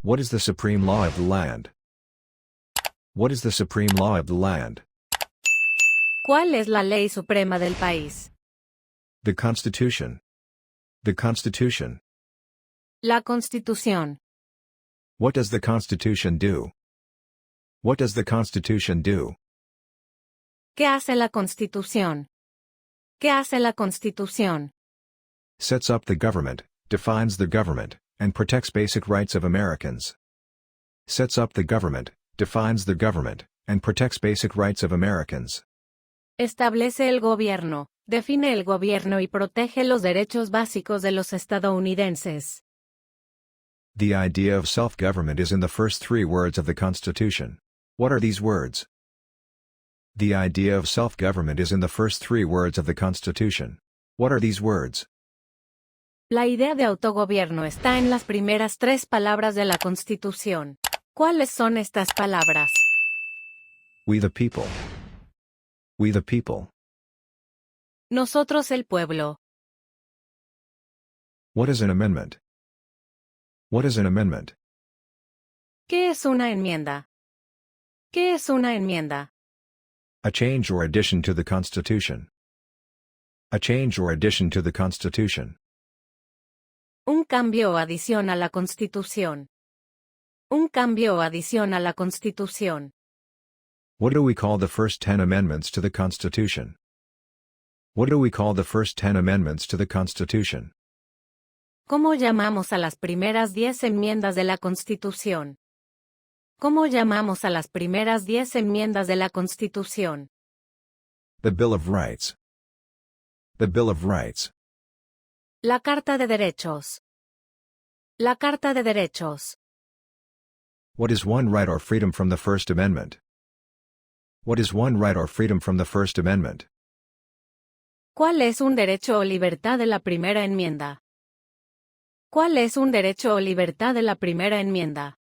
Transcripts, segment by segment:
What is the supreme law of the land? What is the supreme law of the land? ¿Cuál es la ley suprema del país? The Constitution. The Constitution. La Constitución. What does the Constitution do? What does the Constitution do? ¿Qué hace la Constitución? ¿Qué hace la Constitución? Sets up the government, defines the government, and protects basic rights of Americans. Sets up the government, defines the government, and protects basic rights of Americans. Establece el gobierno, define el gobierno y protege los derechos básicos de los estadounidenses. The idea of self-government is in the first three words of the Constitution. What are these words? The idea of self-government is in the first three words of the Constitution. What are these words? La idea de autogobierno está en las primeras tres palabras de la Constitución. ¿Cuáles son estas palabras? We the people. We the people. Nosotros el pueblo. What is an amendment? What is an amendment? ¿Qué es una enmienda? ¿Qué es una enmienda? A change or addition to the Constitution. A change or addition to the Constitution. Un cambio o adición a la Constitución. Un cambio o adición a la Constitución. What do we call the first 10 amendments to the Constitution? What do we call the first 10 amendments to the Constitution? ¿Cómo llamamos a las primeras 10 enmiendas de la Constitución? ¿Cómo llamamos a las primeras 10 enmiendas de la Constitución? The Bill of Rights. The Bill of Rights. La Carta de Derechos. La Carta de Derechos. What is one right or freedom from the First Amendment? What is one right or freedom from the First Amendment? ¿Cuál es un derecho o libertad de la primera enmienda? ¿Cuál es un derecho o libertad de la primera enmienda?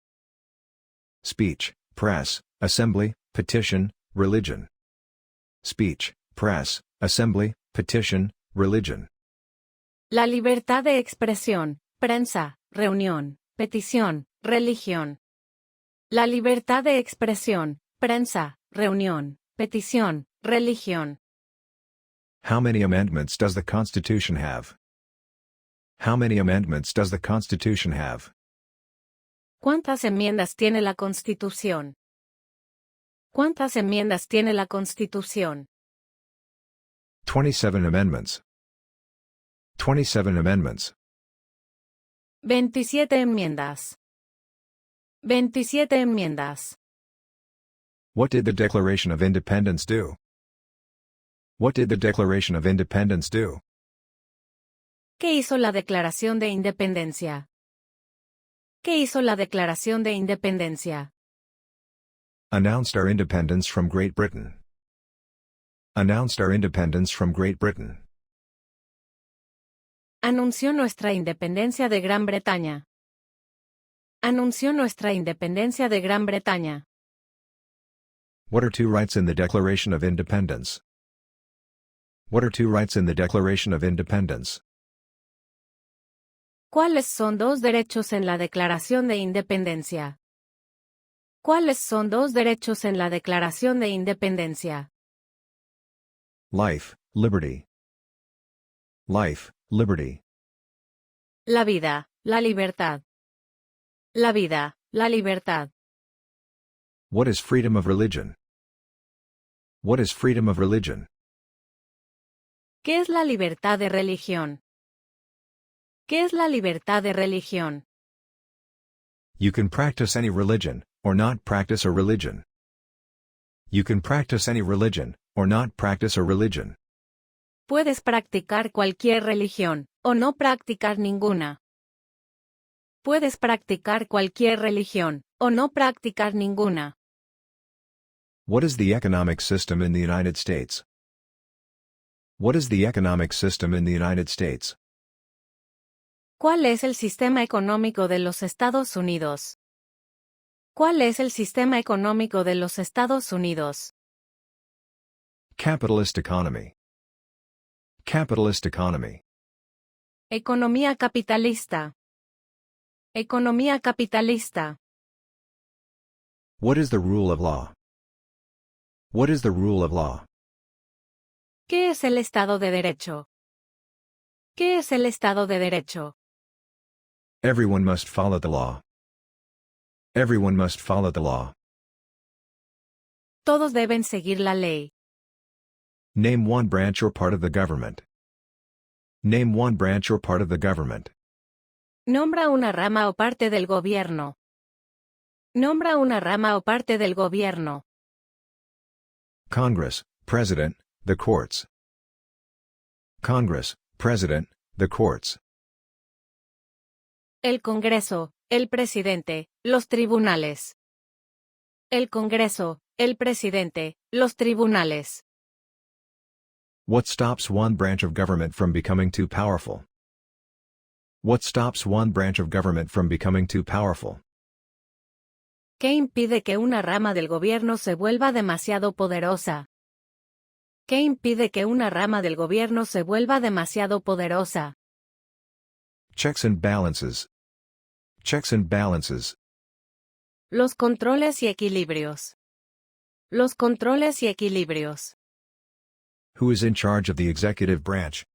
Speech, press, assembly, petition, religion. Speech, press, assembly, petition, religion. La libertad de expresión, prensa, reunión, petición, religión. La libertad de expresión, prensa, reunión, petición, religión. How many amendments does the Constitution have? How many amendments does the Constitution have? ¿Cuántas enmiendas tiene la Constitución? ¿Cuántas enmiendas tiene la Constitución? 27 amendments. 27 amendments. 27 enmiendas. 27 enmiendas. What did the Declaration of Independence do? What did the Declaration of Independence do? ¿Qué hizo la Declaración de Independencia? ¿Qué hizo la Declaración de Independencia? Announced our independence from Great Britain. Announced our independence from Great Britain. Anunció nuestra independencia de Gran Bretaña. Anunció nuestra independencia de Gran Bretaña. What are two rights in the Declaration of Independence? What are two rights in the Declaration of Independence? ¿Cuáles son dos derechos en la Declaración de Independencia? ¿Cuáles son dos derechos en la Declaración de Independencia? Life, liberty. Life, liberty. La vida, la libertad. La vida, la libertad. What is freedom of religion? What is freedom of religion? ¿Qué es la libertad de religión? ¿Qué es la libertad de religión? You can practice any religion, or not practice a religion. You can practice any religion, or not practice a religion. Puedes practicar cualquier religión, o no practicar ninguna. Puedes practicar cualquier religión, o no practicar ninguna. What is the economic system in the United States? What is the economic system in the United States? ¿Cuál es el sistema económico de los Estados Unidos? ¿Cuál es el sistema económico de los Estados Unidos? Capitalist economy. Capitalist economy. Economía capitalista. Economía capitalista. What is the rule of law? What is the rule of law? ¿Qué es el Estado de Derecho? ¿Qué es el Estado de Derecho? Everyone must follow the law. Everyone must follow the law. Todos deben seguir la ley. Name one branch or part of the government. Name one branch or part of the government. Nombra una rama o parte del gobierno. Nombra una rama o parte del gobierno. Congress, President, the courts. Congress, President, the courts. El Congreso, el presidente, los tribunales. El Congreso, el presidente, los tribunales. What stops one branch of government from becoming too powerful? What stops one branch of government from becoming too powerful? ¿Qué impide que una rama del gobierno se vuelva demasiado poderosa? ¿Qué impide que una rama del gobierno se vuelva demasiado poderosa? Checks and balances. Checks and balances. Los controles y equilibrios. Los controles y equilibrios. Who is in charge of the executive branch?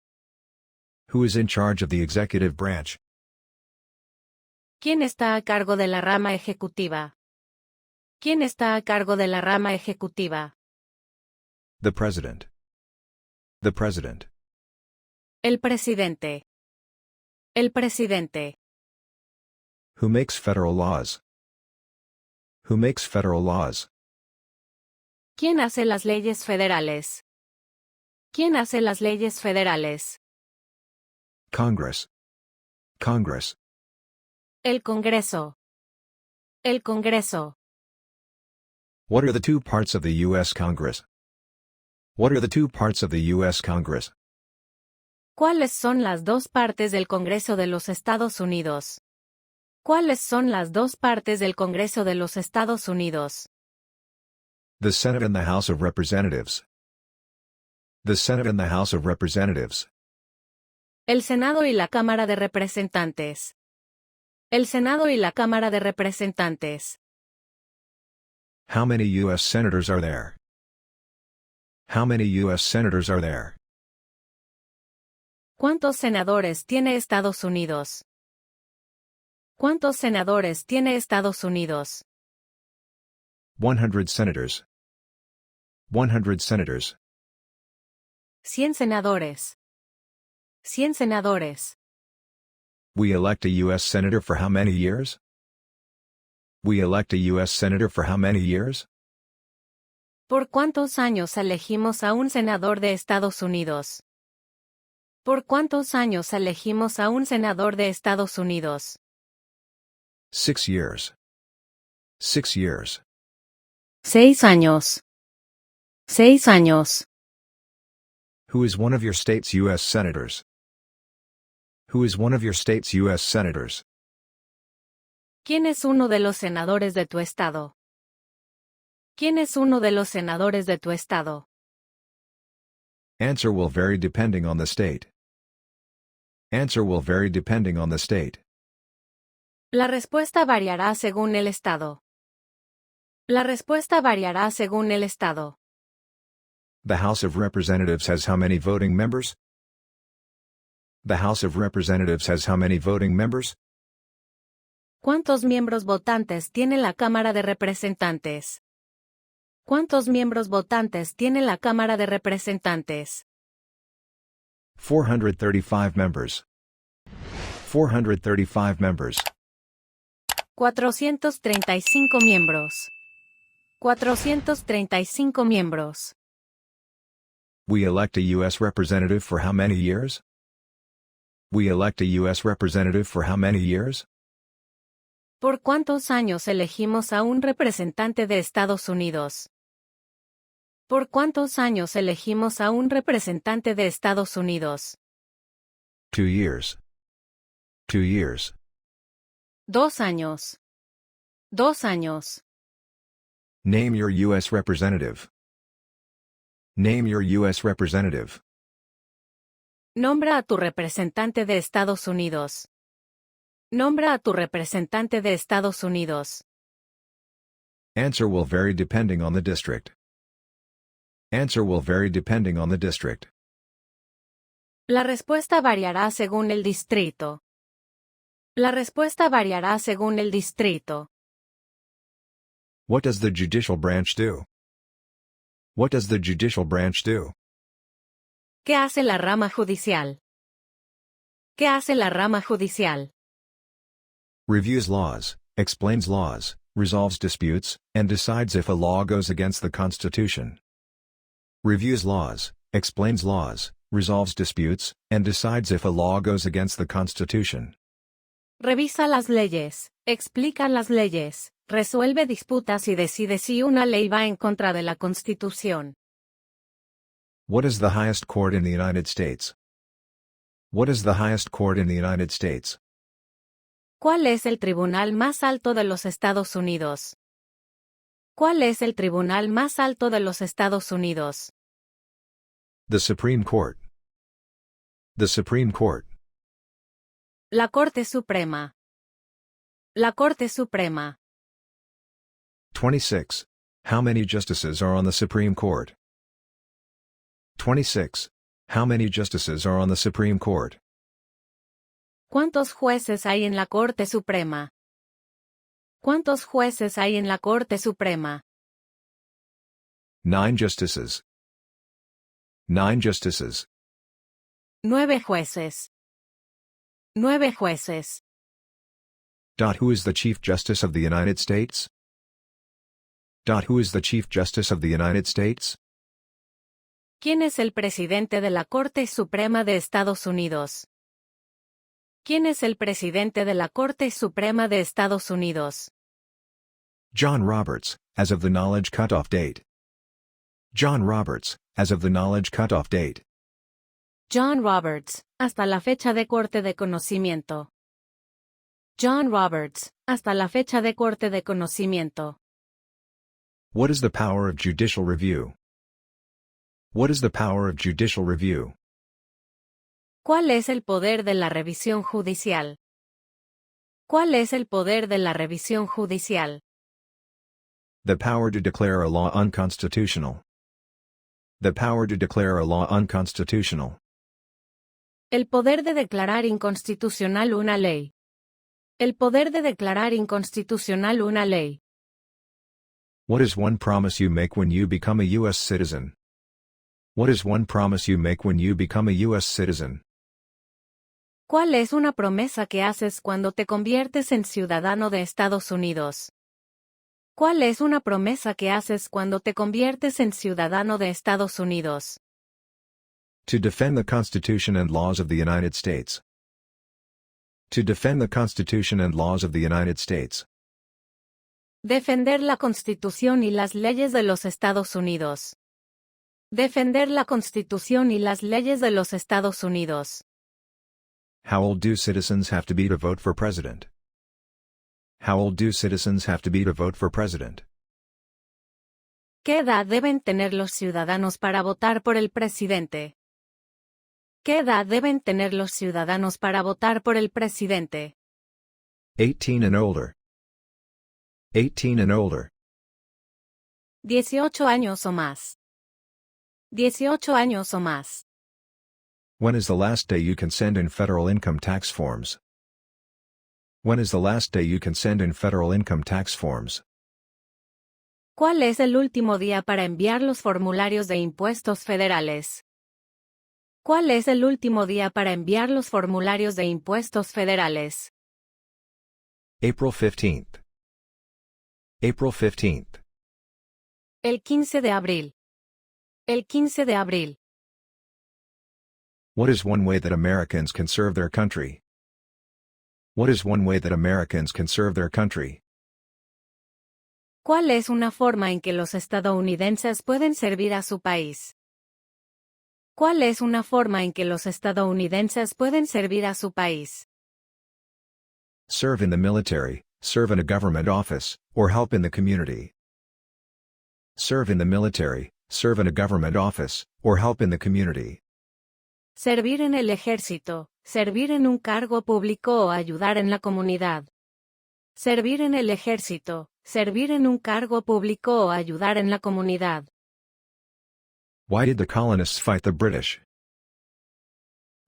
Who is in charge of the executive branch? ¿Quién está a cargo de la rama ejecutiva? ¿Quién está a cargo de la rama ejecutiva? The President. The President. El presidente. El presidente. Who makes federal laws? Who makes federal laws? ¿Quién hace las leyes federales? ¿Quién hace las leyes federales? Congress. Congress. El Congreso. El Congreso. What are the two parts of the U.S. Congress? What are the two parts of the U.S. Congress? ¿Cuáles son las dos partes del Congreso de los Estados Unidos? ¿Cuáles son las dos partes del Congreso de los Estados Unidos? The Senate and the House of Representatives. The Senate and the House of Representatives. El Senado y la Cámara de Representantes. El Senado y la Cámara de Representantes. How many U.S. senators are there? How many U.S. senators are there? ¿Cuántos senadores tiene Estados Unidos? ¿Cuántos senadores tiene Estados Unidos? 100 senators. 100 senators. 100 senadores. 100 senadores. We elect a U.S. senator for how many years? We elect a U.S. senator for how many years? ¿Por cuántos años elegimos a un senador de Estados Unidos? ¿Por cuántos años elegimos a un senador de Estados Unidos? 6 years. 6 years. 6 años. 6 años. Who is one of your state's U.S. senators? Who is one of your state's U.S. senators? ¿Quién es uno de los senadores de tu estado? ¿Quién es uno de los senadores de tu estado? Answer will vary depending on the state. Answer will vary depending on the state. La respuesta variará según el estado. La respuesta variará según el estado. The House of Representatives has how many voting members? The House of Representatives has how many voting members? ¿Cuántos miembros votantes tiene la Cámara de Representantes? ¿Cuántos miembros votantes tiene la Cámara de Representantes? 435 members. 435 members. 435 miembros. 435 miembros. We elect a U.S. representative for how many years? We elect a U.S. representative for how many years? ¿Por cuántos años elegimos a un representante de Estados Unidos? ¿Por cuántos años elegimos a un representante de Estados Unidos? 2 years. 2 years. 2 años. 2 años. Name your U.S. representative. Name your U.S. representative. Nombra a tu representante de Estados Unidos. Nombra a tu representante de Estados Unidos. Answer will vary depending on the district. Answer will vary depending on the district. La respuesta variará según el distrito. La respuesta variará según el distrito. What does the judicial branch do? What does the judicial branch do? ¿Qué hace la rama judicial? ¿Qué hace la rama judicial? Reviews laws, explains laws, resolves disputes, and decides if a law goes against the Constitution. Reviews laws, explains laws, resolves disputes, and decides if a law goes against the Constitution. Revisa las leyes, explica las leyes, resuelve disputas y decide si una ley va en contra de la Constitución. What is the highest court in the United States? What is the highest court in the United States? ¿Cuál es el tribunal más alto de los Estados Unidos? ¿Cuál es el tribunal más alto de los Estados Unidos? The Supreme Court. The Supreme Court. La Corte Suprema. La Corte Suprema. 26. How many justices are on the Supreme Court? 26. How many justices are on the Supreme Court? ¿Cuántos jueces hay en la Corte Suprema? ¿Cuántos jueces hay en la Corte Suprema? 9 justices. 9 justices. 9 jueces. 9 jueces. Who is the Chief Justice of the United States? Who is the Chief Justice of the United States? ¿Quién es el presidente de la Corte Suprema de Estados Unidos? ¿Quién es el presidente de la Corte Suprema de Estados Unidos? John Roberts, as of the knowledge cutoff date. John Roberts, as of the knowledge cutoff date. John Roberts, hasta la fecha de corte de conocimiento. John Roberts, hasta la fecha de corte de conocimiento. What is the power of judicial review? What is the power of judicial review? ¿Cuál es el poder de la revisión judicial? ¿Cuál es el poder de la revisión judicial? The power to declare a law unconstitutional. The power to declare a law unconstitutional. El poder de declarar inconstitucional una ley. El poder de declarar inconstitucional una ley. What is one promise you make when you become a U.S. citizen? What is one promise you make when you become a U.S. citizen? ¿Cuál es una promesa que haces cuando te conviertes en ciudadano de Estados Unidos? ¿Cuál es una promesa que haces cuando te conviertes en ciudadano de Estados Unidos? To defend the Constitution and laws of the United States. To defend the Constitution and laws of the United States. Defender la Constitución y las leyes de los Estados Unidos. Defender la Constitución y las leyes de los Estados Unidos. How old do citizens have to be to vote for president? How old do citizens have to be to vote for president? ¿Qué edad deben tener los ciudadanos para votar por el presidente? ¿Qué edad deben tener los ciudadanos para votar por el presidente? 18 and older. 18 and older. 18 años o más. 18 años o más. When is the last day you can send in federal income tax forms? When is the last day you can send in federal income tax forms? ¿Cuál es el último día para enviar los formularios de impuestos federales? ¿Cuál es el último día para enviar los formularios de impuestos federales? April 15th. April 15th. El 15 de abril. El 15 de abril. What is one way that Americans can serve their country? What is one way that Americans can serve their country? ¿Cuál es una forma en que los estadounidenses pueden servir a su país? ¿Cuál es una forma en que los estadounidenses pueden servir a su país? Serve in the military, serve in a government office, or help in the community. Serve in the military, serve in a government office, or help in the community. Servir en el ejército, Servir en un cargo público o ayudar en la comunidad. Servir en el ejército. Servir en un cargo público o ayudar en la comunidad. Why did the colonists fight the British?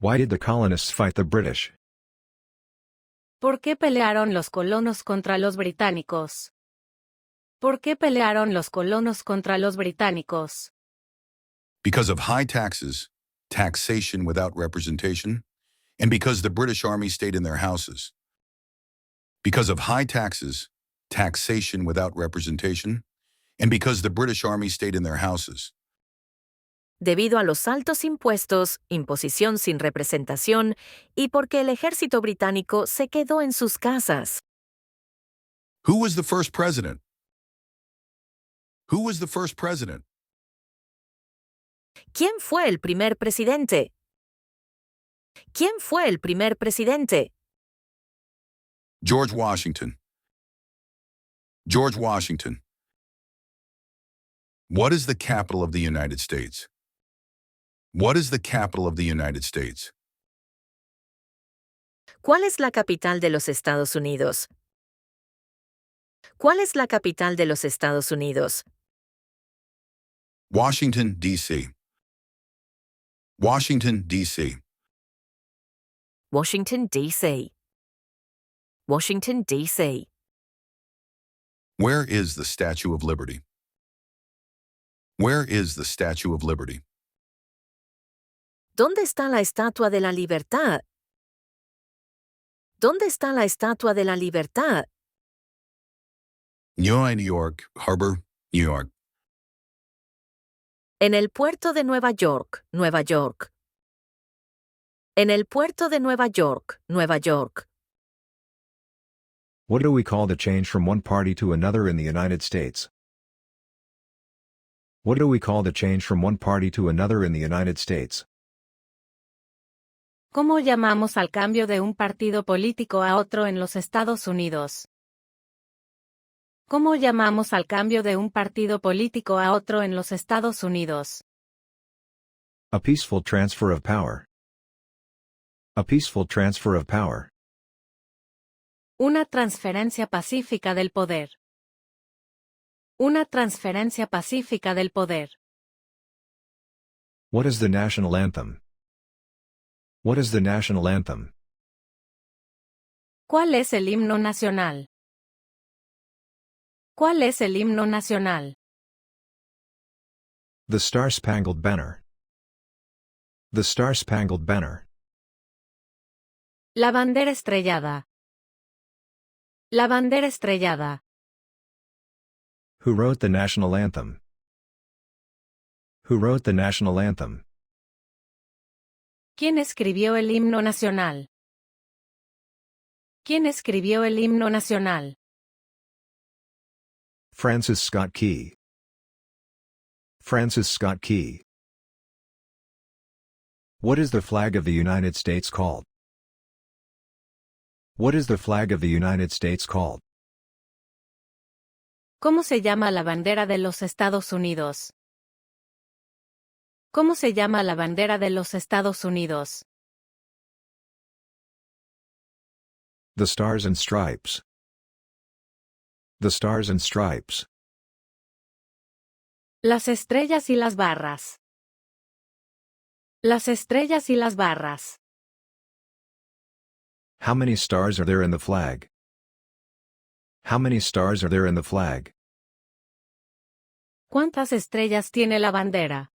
Why did the colonists fight the British? ¿Por qué pelearon los colonos contra los británicos? ¿Por qué pelearon los colonos contra los británicos? Because of high taxes, taxation without representation, and because the British Army stayed in their houses. Because of high taxes, taxation without representation, and because the British Army stayed in their houses. Debido a los altos impuestos, imposición sin representación y porque el ejército británico se quedó en sus casas. Who was the first president? Who was the first president? ¿Quién fue el primer presidente? ¿Quién fue el primer presidente? George Washington. George Washington. What is the capital of the United States? What is the capital of the United States? ¿Cuál es la capital de los Estados Unidos? ¿Cuál es la capital de los Estados Unidos? Washington, D.C. Washington, D.C. Washington, D.C. Washington, D.C. Where is the Statue of Liberty? Where is the Statue of Liberty? ¿Dónde está la Estatua de la Libertad? ¿Dónde está la Estatua de la Libertad? New York Harbor, New York. En el puerto de Nueva York, Nueva York. En el puerto de Nueva York, Nueva York. What do we call the change from one party to another in the United States? What do we call the change from one party to another in the United States? ¿Cómo llamamos al cambio de un partido político a otro en los Estados Unidos? ¿Cómo llamamos al cambio de un partido político a otro en los Estados Unidos? A peaceful transfer of power. A peaceful transfer of power. Una transferencia pacífica del poder. Una transferencia pacífica del poder. What is the national anthem? What is the national anthem? ¿Cuál es el himno nacional? ¿Cuál es el himno nacional? The Star-Spangled Banner. The Star-Spangled Banner. La bandera estrellada. La bandera estrellada. Who wrote the national anthem? Who wrote the national anthem? ¿Quién escribió el himno nacional? ¿Quién escribió el himno nacional? Francis Scott Key. Francis Scott Key. What is the flag of the United States called? What is the flag of the United States called? ¿Cómo se llama la bandera de los Estados Unidos? ¿Cómo se llama la bandera de los Estados Unidos? The Stars and Stripes. The Stars and Stripes. Las estrellas y las barras. Las estrellas y las barras. How many stars are there in the flag? How many stars are there in the flag? ¿Cuántas estrellas tiene la bandera?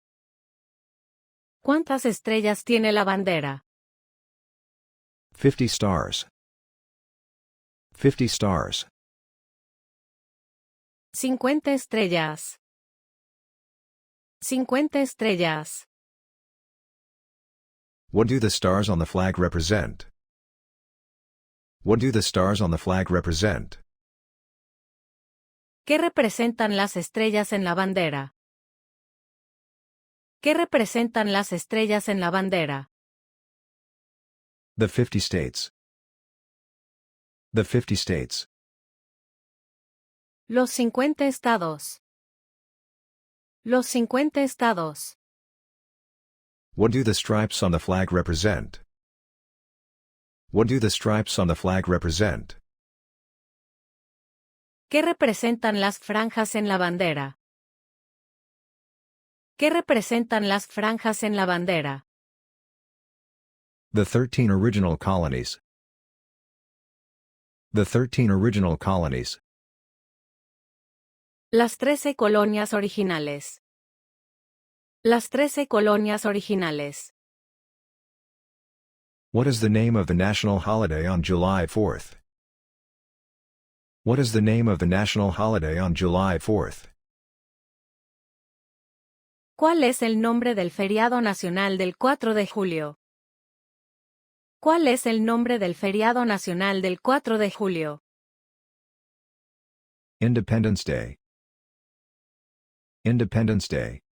¿Cuántas estrellas tiene la bandera? 50 stars. 50 stars. 50 estrellas. 50 estrellas. What do the stars on the flag represent? What do the stars on the flag represent? ¿Qué representan las estrellas en la bandera? ¿Qué representan las estrellas en la bandera? The 50 states. The 50 states. Los 50 estados. Los 50 estados. What do the stripes on the flag represent? What do the stripes on the flag represent? ¿Qué representan las franjas en la bandera? ¿Qué representan las franjas en la bandera? The 13 original colonies. The 13 original colonies. Las 13 colonias originales. Las 13 colonias originales. What is the name of the national holiday on July 4th? What is the name of the national holiday on July 4th? ¿Cuál es el nombre del feriado nacional del 4 de julio? ¿Cuál es el nombre del feriado nacional del 4 de julio? Independence Day. Independence Day.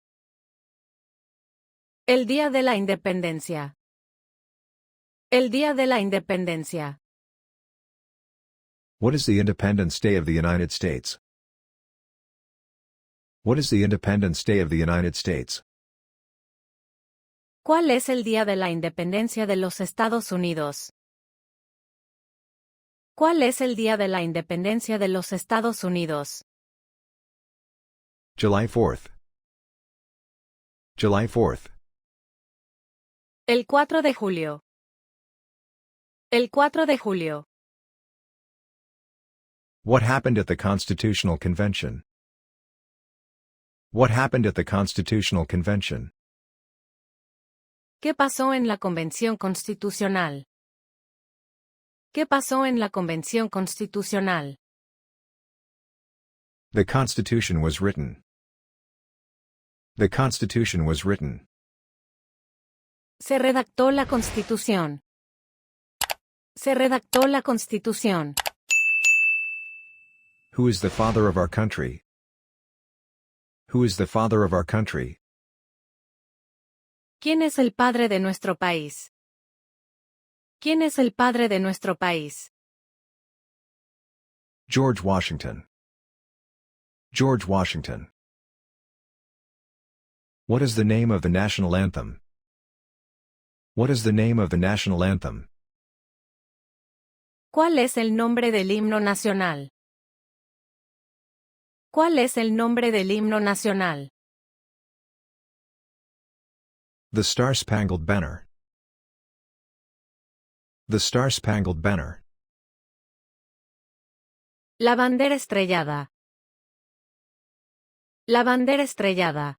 El Día de la Independencia. El Día de la Independencia. What is the Independence Day of the United States? What is the Independence Day of the United States? ¿Cuál es el Día de la Independencia de los Estados Unidos? ¿Cuál es el Día de la Independencia de los Estados Unidos? July 4th. July 4th. El 4 de julio. El 4 de julio. What happened at the Constitutional Convention? What happened at the Constitutional Convention? ¿Qué pasó en la Convención Constitucional? ¿Qué pasó en la Convención Constitucional? The Constitution was written. The Constitution was written. Se redactó la Constitución. Se redactó la Constitución. Who is the father of our country? Who is the father of our country? ¿Quién es el padre de nuestro país? ¿Quién es el padre de nuestro país? George Washington. George Washington. What is the name of the national anthem? What is the name of the national anthem? ¿Cuál es el nombre del himno nacional? ¿Cuál es el nombre del himno nacional? The Star-Spangled Banner. The Star-Spangled Banner. La bandera estrellada. La bandera estrellada.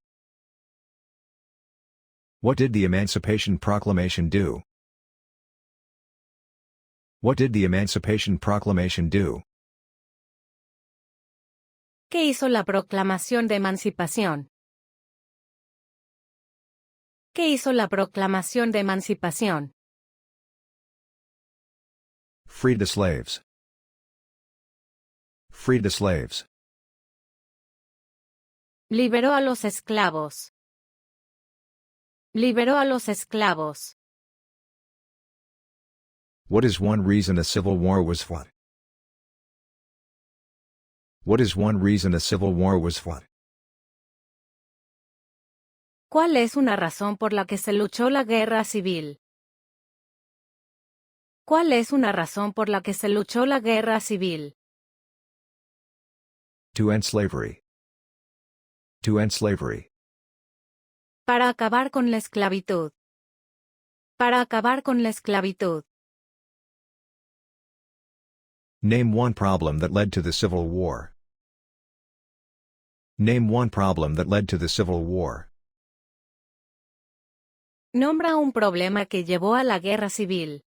What did the Emancipation Proclamation do? What did the Emancipation Proclamation do? ¿Qué hizo la Proclamación de Emancipación? ¿Qué hizo la Proclamación de Emancipación? Freed the slaves. Freed the slaves. Liberó a los esclavos. Liberó a los esclavos. What is one reason a civil war was fought? What is one reason a civil war was fought? ¿Cuál es una razón por la que se luchó la guerra civil? ¿Cuál es una razón por la que se luchó la guerra civil? To end slavery. To end slavery. Para acabar con la esclavitud. Para acabar con la esclavitud. Name one problem that led to the Civil War. Name one problem that led to the Civil War. Nombra un problema que llevó a la guerra civil.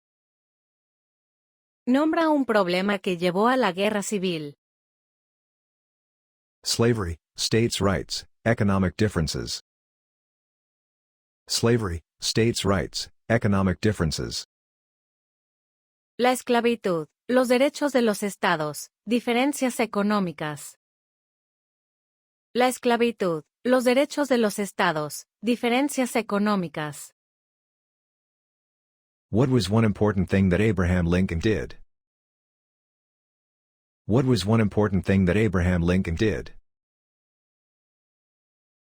Nombra un problema que llevó a la guerra civil. Slavery, states' rights, economic differences. Slavery, states' rights, economic differences. La esclavitud, los derechos de los estados, diferencias económicas. La esclavitud, los derechos de los estados, diferencias económicas. What was one important thing that Abraham Lincoln did? What was one important thing that Abraham Lincoln did?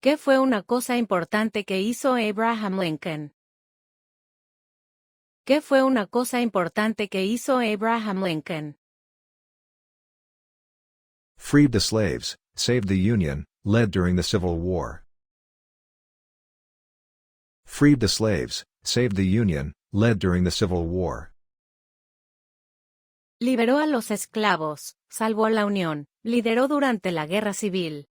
¿Qué fue una cosa importante que hizo Abraham Lincoln? ¿Qué fue una cosa importante que hizo Abraham Lincoln? Freed the slaves, saved the Union, led during the Civil War. Freed the slaves, saved the Union, led during the Civil War. Liberó a los esclavos, salvó a la Unión, lideró durante la Guerra Civil.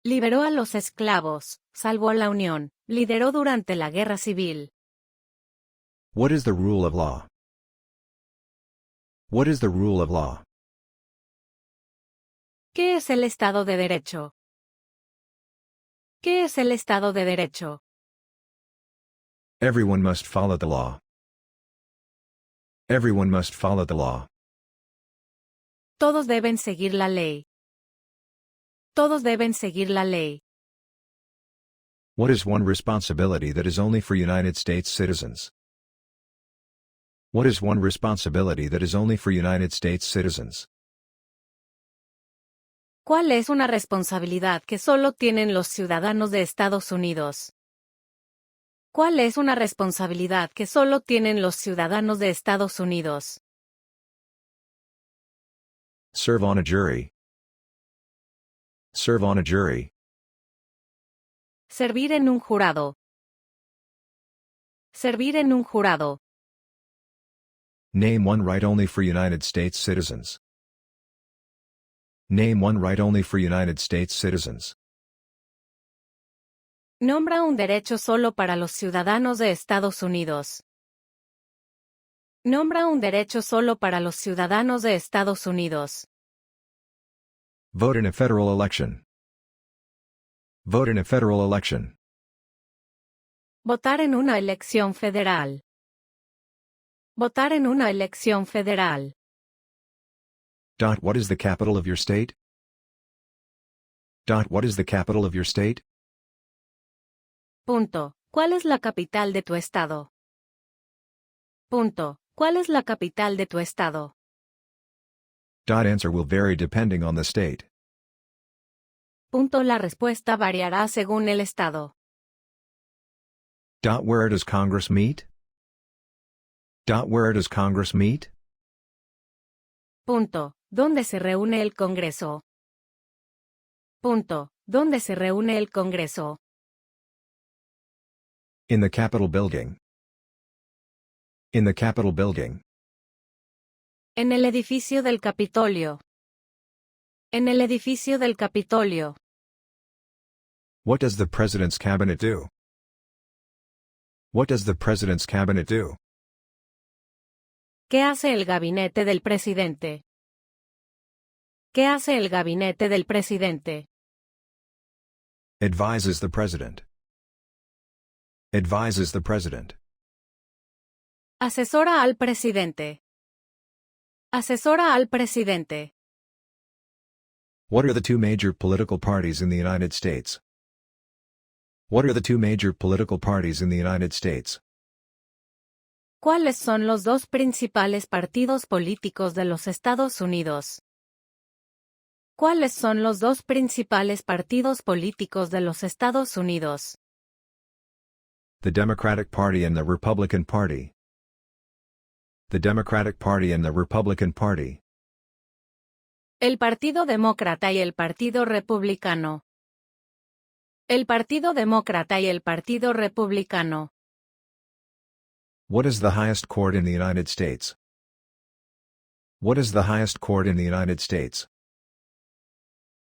Liberó a los esclavos, salvó a la Unión, lideró durante la Guerra Civil. What is the rule of law? What is the rule of law? ¿Qué es el Estado de Derecho? ¿Qué es el Estado de Derecho? Everyone must follow the law. Everyone must follow the law. Todos deben seguir la ley. Todos deben seguir la ley. What is one responsibility that is only for United States citizens? What is one responsibility that is only for United States citizens? ¿Cuál es una responsabilidad que solo tienen los ciudadanos de Estados Unidos? ¿Cuál es una responsabilidad que solo tienen los ciudadanos de Estados Unidos? Serve on a jury. Serve on a jury. Servir en un jurado. Servir en un jurado. Name one right only for United States citizens. Name one right only for United States citizens. Nombra un derecho solo para los ciudadanos de Estados Unidos. Nombra un derecho solo para los ciudadanos de Estados Unidos. Vote in a federal election. Vote in a federal election. Votar en una elección federal. Votar en una elección federal. What is the capital of your state? What is the capital of your state? Punto. ¿Cuál es la capital de tu estado? Punto. ¿Cuál es la capital de tu estado? Answer will vary depending on the state. Punto. La respuesta variará según el estado. Where does Congress meet? Where does Congress meet? Punto. ¿Dónde se reúne el Congreso? Punto. ¿Dónde se reúne el Congreso? In the Capitol building. In the Capitol building. En el edificio del Capitolio. En el edificio del Capitolio. What does the President's cabinet do? What does the President's cabinet do? ¿Qué hace el gabinete del presidente? ¿Qué hace el gabinete del presidente? Advises the President. Advises the President. Asesora al presidente. Asesora al presidente. What are the two major political parties in the United States? What are the two major political parties in the United States? ¿Cuáles son los dos principales partidos políticos de los Estados Unidos? ¿Cuáles son los dos principales partidos políticos de los Estados Unidos? The Democratic Party and the Republican Party. The Democratic Party and the Republican Party. El Partido Demócrata y el Partido Republicano. El Partido Demócrata y el Partido Republicano. What is the highest court in the United States? What is the highest court in the United States?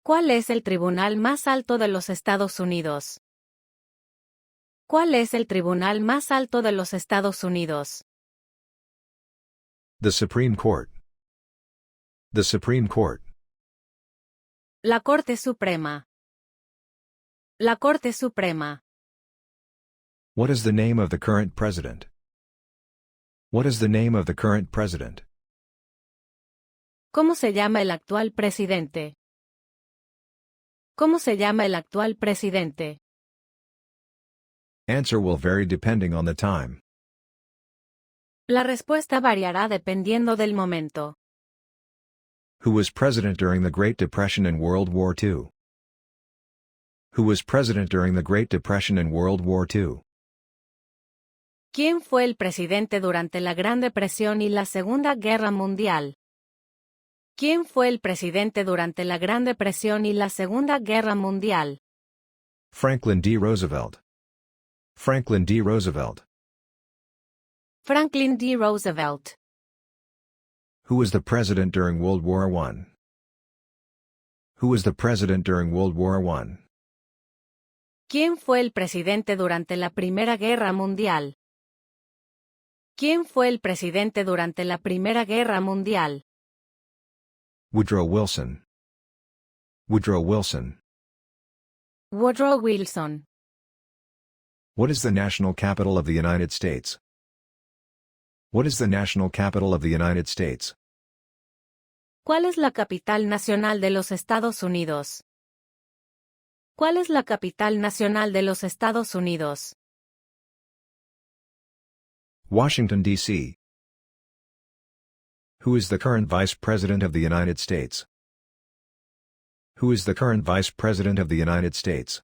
¿Cuál es el tribunal más alto de los Estados Unidos? ¿Cuál es el tribunal más alto de los Estados Unidos? The Supreme Court. The Supreme Court. La Corte Suprema. La Corte Suprema. What is the name of the current president? What is the name of the current president? ¿Cómo se llama el actual presidente? ¿Cómo se llama el actual presidente? Answer will vary depending on the time. La respuesta variará dependiendo del momento. Who was president during the Great Depression and World War II? Who was president during the Great Depression and World War II? ¿Quién fue el presidente durante la Gran Depresión y la Segunda Guerra Mundial? ¿Quién fue el presidente durante la Gran Depresión y la Segunda Guerra Mundial? Franklin D. Roosevelt. Franklin D. Roosevelt. Franklin D. Roosevelt. Who was the president during World War I? Who was the president during World War I? ¿Quién fue el presidente durante la Primera Guerra Mundial? ¿Quién fue el presidente durante la Primera Guerra Mundial? Woodrow Wilson. Woodrow Wilson. Woodrow Wilson. What is the national capital of the United States? What is the national capital of the United States? ¿Cuál es la capital nacional de los Estados Unidos? ¿Cuál es la capital nacional de los Estados Unidos? Washington, D.C. Who is the current Vice President of the United States? Who is the current Vice President of the United States?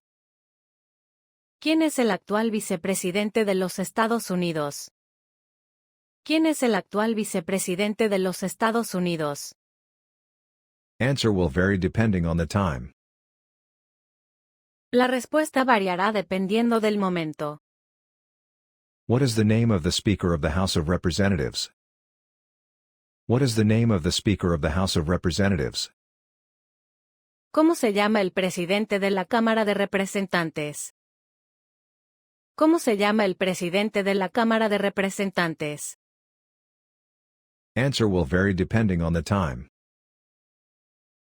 ¿Quién es el actual vicepresidente de los Estados Unidos? ¿Quién es el actual vicepresidente de los Estados Unidos? Answer will vary depending on the time. La respuesta variará dependiendo del momento. What is the name of the Speaker of the House of Representatives? What is the name of the Speaker of the House of Representatives? ¿Cómo se llama el presidente de la Cámara de Representantes? ¿Cómo se llama el presidente de la Cámara de Representantes? Answer will vary depending on the time.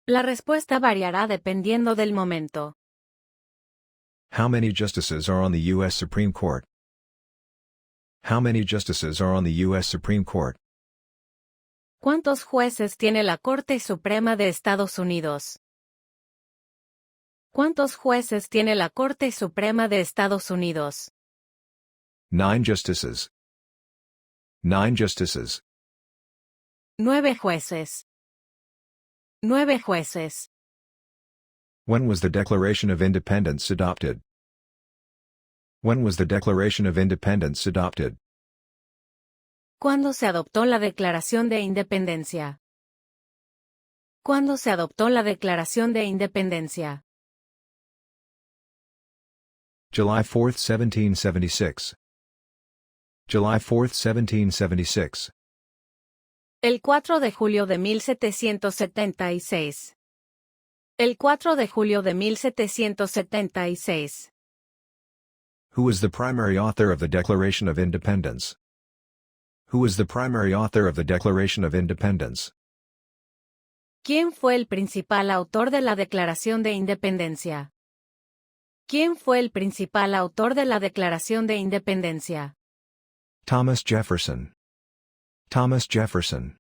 La respuesta variará dependiendo del momento. How many justices are on the U.S. Supreme Court? How many justices are on the U.S. Supreme Court? ¿Cuántos jueces tiene la Corte Suprema de Estados Unidos? ¿Cuántos jueces tiene la Corte Suprema de Estados Unidos? 9 justices. 9 justices. 9 jueces. 9 jueces. When was the Declaration of Independence adopted? When was the Declaration of Independence adopted? ¿Cuándo se adoptó la Declaración de Independencia? ¿Cuándo se adoptó la Declaración de Independencia? July 4, 1776. July 4, 1776. El 4 de julio de 1776. El 4 de julio de 1776. Who was the primary author of the Declaration of Independence? Who was the primary author of the Declaration of Independence? ¿Quién fue el principal autor de la Declaración de Independencia? ¿Quién fue el principal autor de la Declaración de Independencia? Thomas Jefferson. Thomas Jefferson.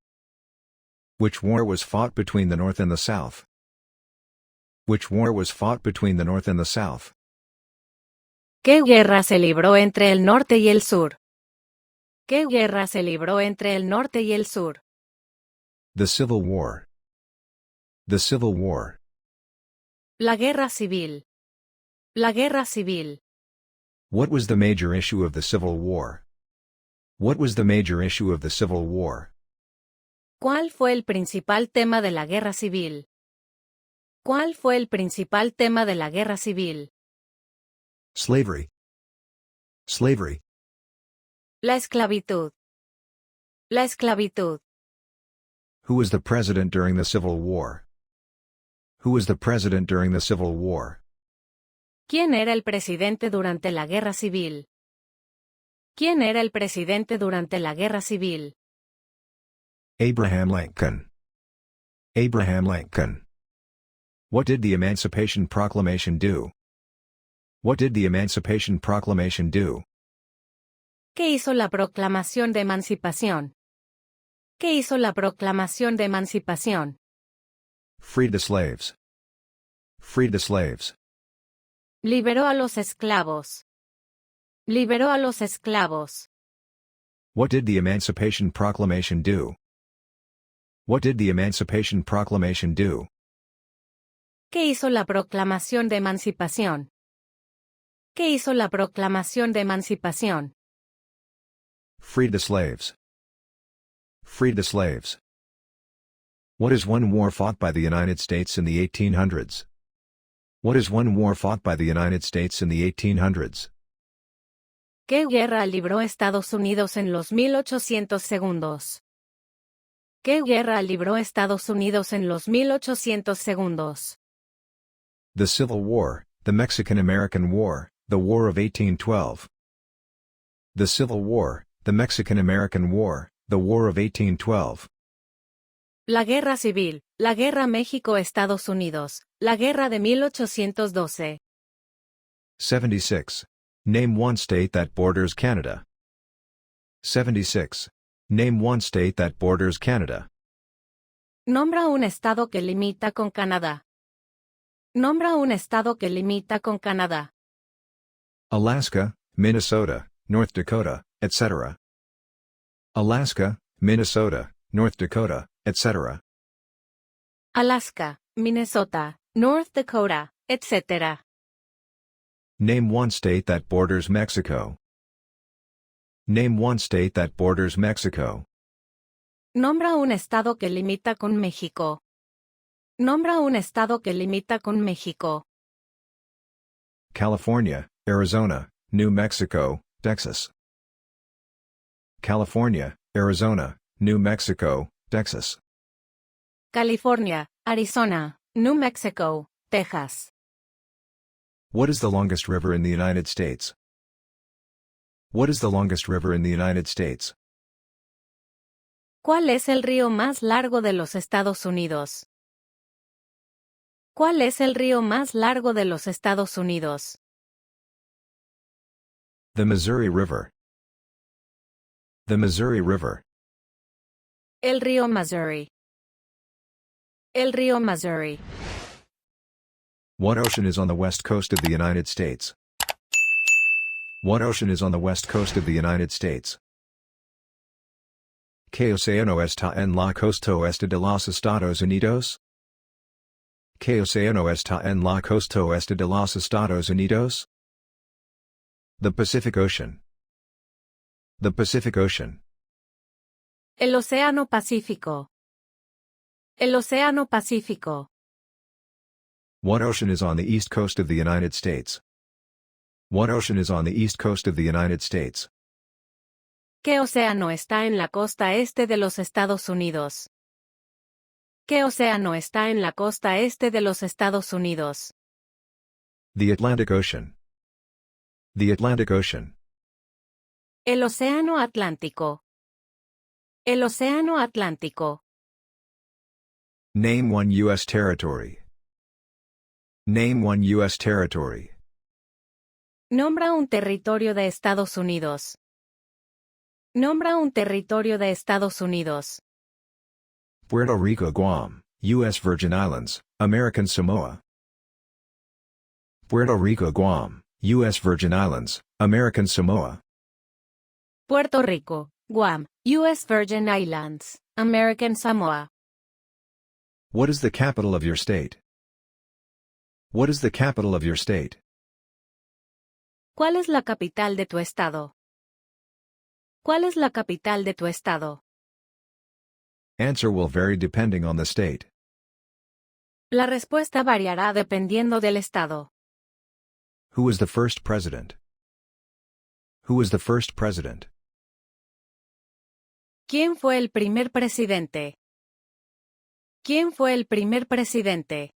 Which war was fought between the North and the South? Which war was fought between the North and the South? ¿Qué guerra se libró entre el norte y el sur? ¿Qué guerra se libró entre el norte y el sur? The Civil War. The Civil War. La guerra civil. La guerra civil. What was the major issue of the Civil War? What was the major issue of the Civil War? ¿Cuál fue el principal tema de la guerra civil? ¿Cuál fue el principal tema de la guerra civil? Slavery. Slavery. La esclavitud. La esclavitud. Who was the president during the Civil War? Who was the president during the Civil War? ¿Quién era el presidente durante la guerra civil? ¿Quién era el presidente durante la guerra civil? Abraham Lincoln. Abraham Lincoln. What did the Emancipation Proclamation do? What did the Emancipation Proclamation do? ¿Qué hizo la Proclamación de Emancipación? ¿Qué hizo la Proclamación de Emancipación? Freed the slaves. Freed the slaves. Liberó a los esclavos. Liberó a los esclavos. What did the Emancipation Proclamation do? What did the Emancipation Proclamation do? ¿Qué hizo la Proclamación de Emancipación? ¿Qué hizo la Proclamación de Emancipación? Freed the slaves. Freed the slaves. What is one war fought by the United States in the 1800s? What is one war fought by the United States in the 1800s? ¿Qué guerra libró Estados Unidos en los 1800 segundos? ¿Qué guerra libró Estados Unidos en los 1800 segundos? The Civil War, the Mexican-American War, the War of 1812. The Civil War, the Mexican-American War, the War of 1812. La Guerra Civil, la Guerra México-Estados Unidos, la Guerra de 1812. 76. Name one state that borders Canada. 76. Name one state that borders Canada. Nombra un estado que limita con Canadá. Nombra un estado que limita con Canadá. Alaska, Minnesota, North Dakota, etc. Alaska, Minnesota, North Dakota, etc. Alaska, Minnesota, North Dakota, etc. Name one state that borders Mexico. Name one state that borders Mexico. Nombra un estado que limita con México. Nombra un estado que limita con México. California, Arizona, New Mexico, Texas. California, Arizona, New Mexico, Texas. California, Arizona, New Mexico, Texas. What is the longest river in the United States? What is the longest river in the United States? ¿Cuál es el río más largo de los Estados Unidos? ¿Cuál es el río más largo de los Estados Unidos? The Missouri River. The Missouri River. El río Missouri. El río Missouri. What ocean is on the west coast of the United States? What ocean is on the west coast of the United States? ¿Qué océano está en la costa oeste de los Estados Unidos? ¿Qué océano está en la costa oeste de los Estados Unidos? The Pacific Ocean. The Pacific Ocean. El Océano Pacífico. El Océano Pacífico. What ocean is on the east coast of the United States? What ocean is on the east coast of the United States? ¿Qué océano está en la costa este de los Estados Unidos? ¿Qué océano está en la costa este de los Estados Unidos? The Atlantic Ocean. The Atlantic Ocean. El Océano Atlántico. El Océano Atlántico. Name one U.S. territory. Name one U.S. territory. Nombra un territorio de Estados Unidos. Nombra un territorio de Estados Unidos. Puerto Rico, Guam, U.S. Virgin Islands, American Samoa. Puerto Rico, Guam, U.S. Virgin Islands, American Samoa. Puerto Rico, Guam, U.S. Virgin Islands, American Samoa. What is the capital of your state? What is the capital of your state? ¿Cuál es la capital de tu estado? ¿Cuál es la capital de tu estado? Answer will vary depending on the state. La respuesta variará dependiendo del estado. Who was the first president? Who was the first president? ¿Quién fue el primer presidente? ¿Quién fue el primer presidente?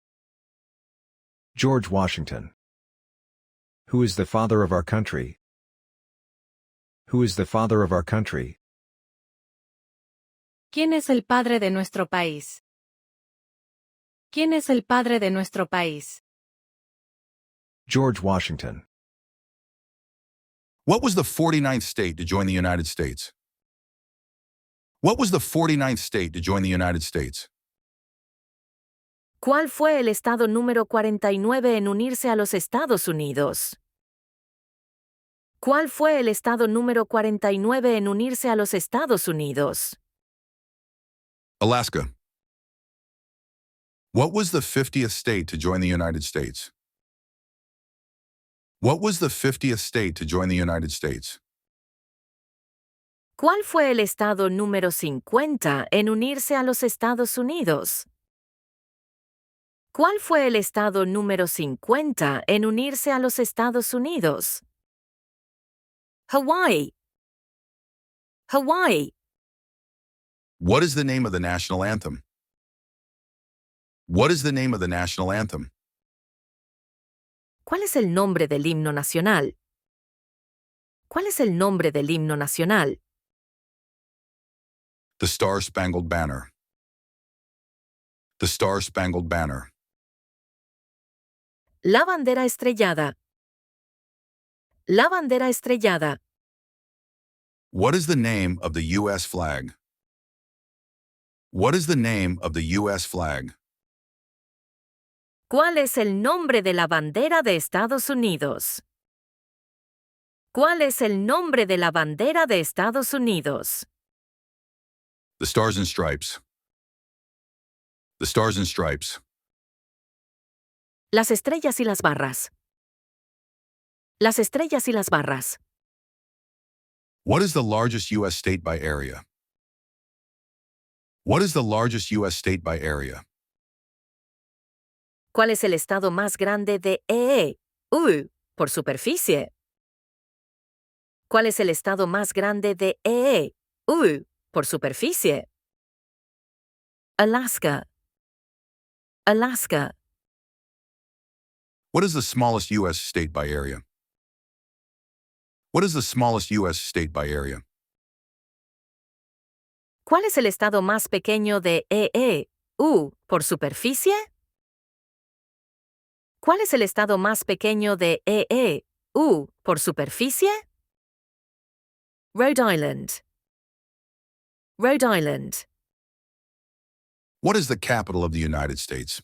George Washington. Who is the father of our country? Who is the father of our country? ¿Quién es el padre de nuestro país? ¿Quién es el padre de nuestro país? George Washington. What was the 49th state to join the United States? What was the 49th state to join the United States? ¿Cuál fue el estado número 49 en unirse a los Estados Unidos? ¿Cuál fue el estado número 49 en unirse a los Estados Unidos? Alaska. What was the 50th state to join the United States? What was the 50th state to join the United States? ¿Cuál fue el estado número 50 en unirse a los Estados Unidos? ¿Cuál fue el estado número 50 en unirse a los Estados Unidos? Hawaii. Hawaii. What is the name of the national anthem? What is the name of the national anthem? ¿Cuál es el nombre del himno nacional? ¿Cuál es el nombre del himno nacional? The Star-Spangled Banner. The Star-Spangled Banner. La bandera estrellada. La bandera estrellada. What is the name of the U.S. flag? What is the name of the U.S. flag? ¿Cuál es el nombre de la bandera de Estados Unidos? ¿Cuál es el nombre de la bandera de Estados Unidos? The Stars and Stripes. The Stars and Stripes. Las estrellas y las barras. Las estrellas y las barras. What is the largest U.S. state by area? What is the largest U.S. state by area? ¿Cuál es el estado más grande de EU por superficie? ¿Cuál es el estado más grande de EU por superficie? Alaska. Alaska. What is the smallest U.S. state by area? What is the smallest U.S. state by area? ¿Cuál es el estado más pequeño de EU por superficie? ¿Cuál es el estado más pequeño de EU por superficie? Rhode Island. Rhode Island. What is the capital of the United States?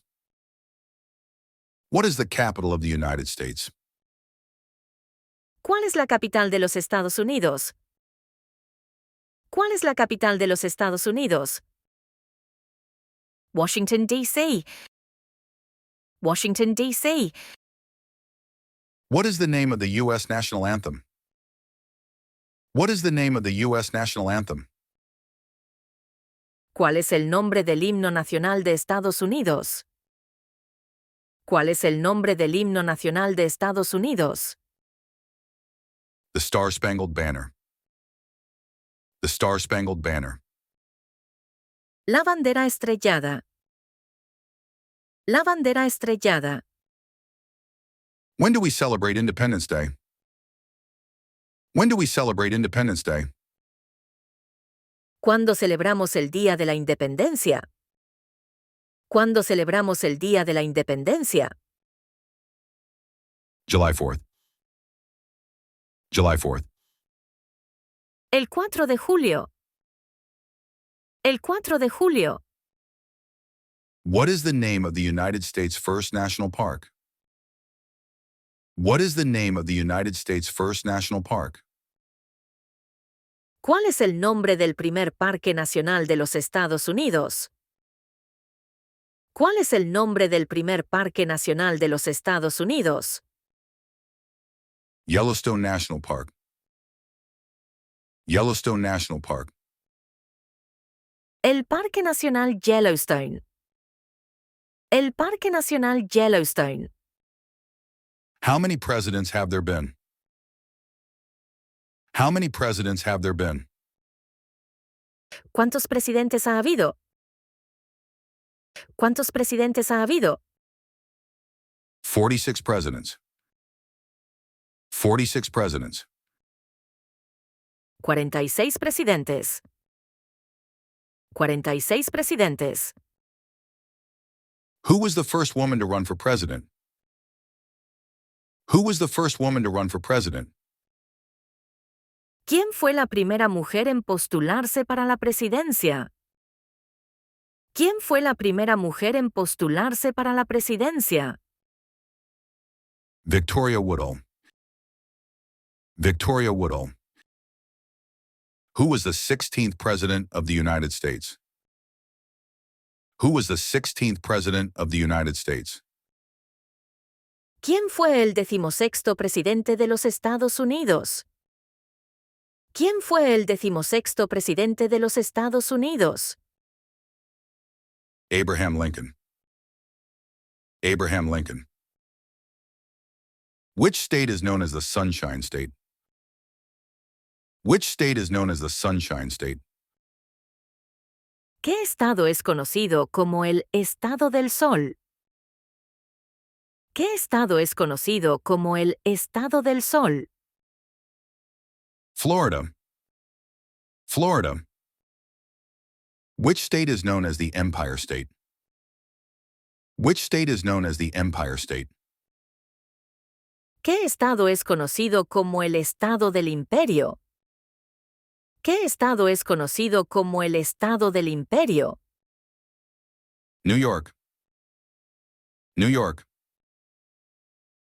What is the capital of the United States? ¿Cuál es la capital de los Estados Unidos? ¿Cuál es la capital de los Estados Unidos? Washington, D.C. Washington, D.C. What is the name of the U.S. national anthem? What is the name of the U.S. national anthem? ¿Cuál es el nombre del himno nacional de Estados Unidos? ¿Cuál es el nombre del himno nacional de Estados Unidos? The Star-Spangled Banner. The Star-Spangled Banner. La bandera estrellada. La bandera estrellada. When do we celebrate Independence Day? When do we celebrate Independence Day? ¿Cuándo celebramos el Día de la Independencia? ¿Cuándo celebramos el Día de la Independencia? July 4th. July 4th. El 4 de julio. El 4 de julio. What is the name of the United States' first national park? What is the name of the United States' first national park? ¿Cuál es el nombre del primer parque nacional de los Estados Unidos? ¿Cuál es el nombre del primer parque nacional de los Estados Unidos? Yellowstone National Park. Yellowstone National Park. El Parque Nacional Yellowstone. El Parque Nacional Yellowstone. How many presidents have there been? How many presidents have there been? ¿Cuántos presidentes ha habido? ¿Cuántos presidentes ha habido? 46 presidents. 46 presidents. 46 presidentes. 46 presidentes. Who was the first woman to run for president? Who was the first woman to run for president? ¿Quién fue la primera mujer en postularse para la presidencia? ¿Quién fue la primera mujer en postularse para la presidencia? Victoria Woodhull. Victoria Woodhull. Who was the 16th president of the United States? Who was the 16th president of the United States? ¿Quién fue el 16º presidente de los Estados Unidos? ¿Quién fue el 16º presidente de los Estados Unidos? Abraham Lincoln. Abraham Lincoln. Which state is known as the Sunshine State? Which state is known as the Sunshine State? ¿Qué estado es conocido como el Estado del Sol? ¿Qué estado es conocido como el Estado del Sol? Florida. Florida. Which state is known as the Empire State? Which state is known as the Empire State? ¿Qué estado es conocido como el Estado del Imperio? ¿Qué estado es conocido como el Estado del Imperio? New York. New York.